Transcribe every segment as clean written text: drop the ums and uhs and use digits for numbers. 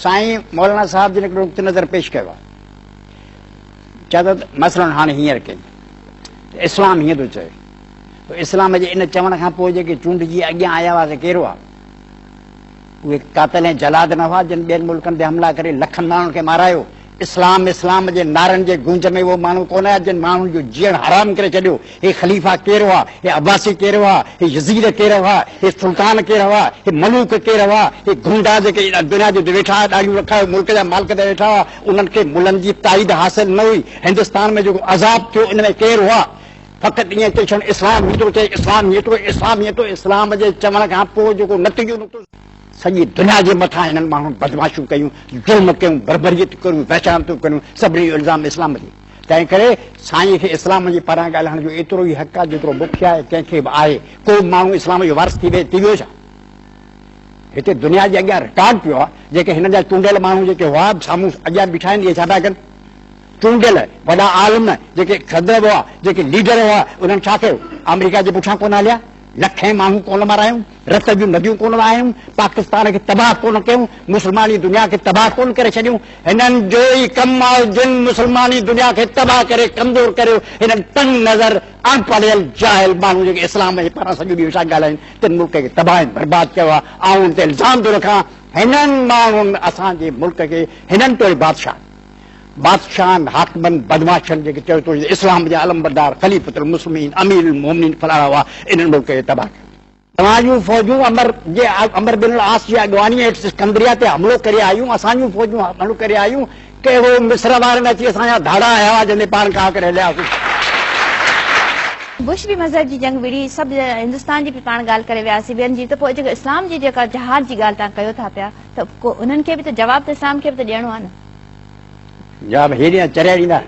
साईं मौलाना साहब जिन हिकिड़ो नुक़्तो नज़र पेश कयो आहे, चए थो मसलन हाणे हींअर कई इस्लाम हीअं थो चए, इस्लाम जे इन चवण खां पोइ जेके चूंडजी अॻियां आया हुआ त कहिड़ो आहे? उहे कातल ऐं जलाद न हुआ जिन ॿियनि मुल्कनि ते हमला करे लखनि माण्हुनि खे मारायो। इस्लाम इस्लाम जे नारनि जे गूंज में उहो माण्हू कोन आहे जिन माण्हुनि जो जीअण हराम करे छॾियो। हे ख़लीफ़ा केरु हुआ, हे अब्बासी केरु हुआ, हे यज़ीद केरु हुआ, हे सुल्तान केरु हुआ, हे मलूक केरु हुआ, हे गुंडा जेके दुनिया जे वेठा ॾाढियूं रखा मुल्क जा मालिक ते वेठा हुआ, उन्हनि खे मुलनि जी ताईद हासिल न हुई। हिंदुस्तान में जेको अज़ाब थियो इन में केरु हुआ? फ़क़ति ईअं चई छॾ इस्लाम हीअं थो चए, इस्लाम हीअं थो, इस्लाम हीअं थो। इस्लाम जे चवण खां पोइ जेको नतीजो निकितो, सॼी दुनिया जे मथां हिननि माण्हुनि बदमाशियूं कयूं, जुल्म कयूं, बर्बरियत कयूं, पहचानतूं कयूं, सभिनी इल्ज़ाम इस्लाम जी। तंहिं करे साईं खे इस्लाम जे पारां ॻाल्हाइण जो एतिरो ई हक़ आहे जेतिरो मूंखे आहे, कंहिंखे बि आहे। को माण्हू इस्लाम जो वारिस थी वियो छा? हिते दुनिया जे अॻियां रिकॉर्ड पियो आहे, जेके हिन जा चूंडियल माण्हू जेके हुआ साम्हूं अॻियां बीठा आहिनि, इहे छा था कनि? चूंडियल वॾा आलिम जेके सदर हुआ, जेके लीडर हुआ, उन्हनि छा कयो? अमेरिका जे पुठियां कोन हलिया, लखे माण्हू कोन मारायूं, रत जूं नदियूं कोन वहायूं, पाकिस्तान खे तबाह कोन कयूं, मुस्लमानी दुनिया खे तबाह कोन करे छॾियूं। हिननि जो ई कमु आहे जिन मुस्लमानी दुनिया खे तबाह करे कमज़ोर करियो। हिननि तंग नज़र अनपढ़ियल जाहिल माण्हू जेके इस्लाम जे पारां सॼो ॾींहुं वेठा ॻाल्हाइनि, तिन मुल्क खे तबाह ऐं बर्बाद कयो आहे। ऐं हुन ते इल्ज़ाम थो रखां, हिननि माण्हुनि असांजे मुल्क खे, हिननि तो बादशाहनि हाकिमनि बदमाशनि जेके चयो थो इस्लाम जा अलमबरदार ख़लीफ़तुल मुस्लिमीन अमीरुल मोमिनीन फलाणा हुआ, इन्हनि मुल्क खे तबाह कयो। तव्हांजूं फ़ौजूं अमर बिन आस जी अॻवानी हेठि सिकंदरिया ते हमिलो करे आयूं, असांजूं फ़ौजूं हमिलो करे आयूं, कहिड़ो मिस्र वारनि अची असांजा धाड़ा आया हुआ जंहिंमें पाण खां करे हलियासीं। बुश बि मज़हब जी जंग विड़ी, सभु हिंदुस्तान जी बि पाण ॻाल्हि करे वियासीं ॿियनि जी, त पोइ जेको इस्लाम जी जेका जहाद जी ॻाल्हि तव्हां कयो था पिया, त उन्हनि खे बि त जवाबु त इस्लाम खे बि त ॾियणो आहे न। जवाब हेॾी चरिया ॾींदा,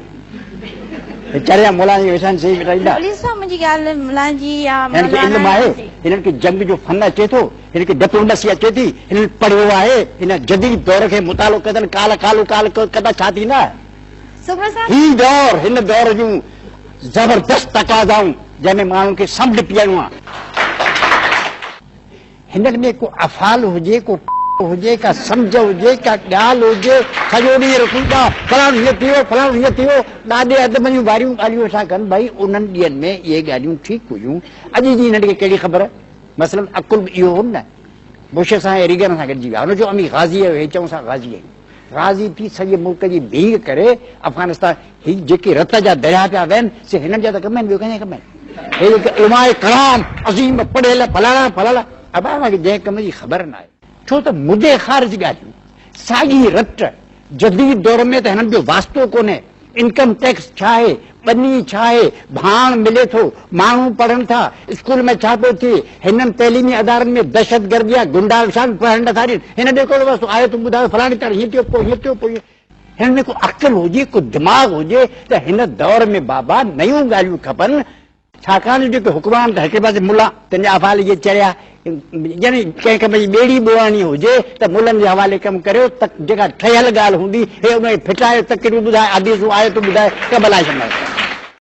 चरिया मोलानी वेठा सही ॾींदा। मुंहिंजी ॻाल्हि मुलान जी या इल्मु आहे, हिननि खे जंग जो फन अचे थो, हिन खे डिप्लोमेसी अचे थी, हिननि पढ़ियो आहे, हिन जदीद दौर खे मुतालो कनि, काल कदा छा थींदा? ही दौर, हिन दौर जूं ज़बरदस्त तक़ाज़ाऊं जंहिंमें माण्हुनि खे समुंड पीअणो आहे। हिननि में को अफ़ाल हुजे, को हुजे, का सम्झ हुजे, का ॻाल्हि हुजे, सॼो ॾींहुं रखूं फलाणो हीअं थियो, फलाणो हीअं थियो, ॾाढे अदब जूं वारियूं ॻाल्हियूं वेठा कनि। भई उन्हनि ॾींहंनि में इहे ॻाल्हियूं ठीकु हुयूं, अॼु जी हिननि खे कहिड़ी ख़बर? मसलन अकुल बि इहो हो न, बुश सां ऐं रीगन सां गॾिजी विया, हुन जो अमी ग़ाज़ी आहियो, हे चऊं सां ग़ाज़ी आहियूं, ग़ाज़ी थी सॼे मुल्क जी भीग करे अफ़गानिस्तान। ही जेके रत जा दरिया पिया वहनि, से हिननि जा त कम आहिनि, ॿियो कंहिंजा कम आहिनि? हे जेके उलमाए कलाम अज़ीम पढ़ियल फलाणा अब हुनखे जंहिं कम जी ख़बर न आहे, छो त मुदे ख़ारिज ॻाल्हियूं, साॻी रट जदीद दौर में त हिननि जो वास्तो कोन्हे। इनकम टैक्स छा आहे, बनी छा आहे, भाण मिले थो, माण्हू पढ़नि था, स्कूल में छा पियो थिए, हिननि तइलीमी अदारनि में दहशतगर्दी आहे, गुंडा पढ़ण नथा ॾियनि, हिन ॾे कोन वास्तो आयो तूं ॿुधायो फलाणी तरह हीअं थियो पोइ हीअं थियो पोइ हिन में को अक़ल हुजे, को दिमाग़ हुजे त हिन दौर में बाबा नयूं ॻाल्हियूं खपनि। छाकाणि जेके हुकमान त हिकिड़े पासे मुला तुंहिंजा अफ़ाल इहे चरिया, यानी कंहिं कम जी ॿेड़ी ॿोड़ाणी हुजे त मुलनि जे हवाले कमु करियो, त जेका ठहियल ॻाल्हि हूंदी हे उन खे फिटाए तकड़ियूं ॿुधाए, हदीसूं आयतूं ॿुधाए, कब लाइ छॾंदा।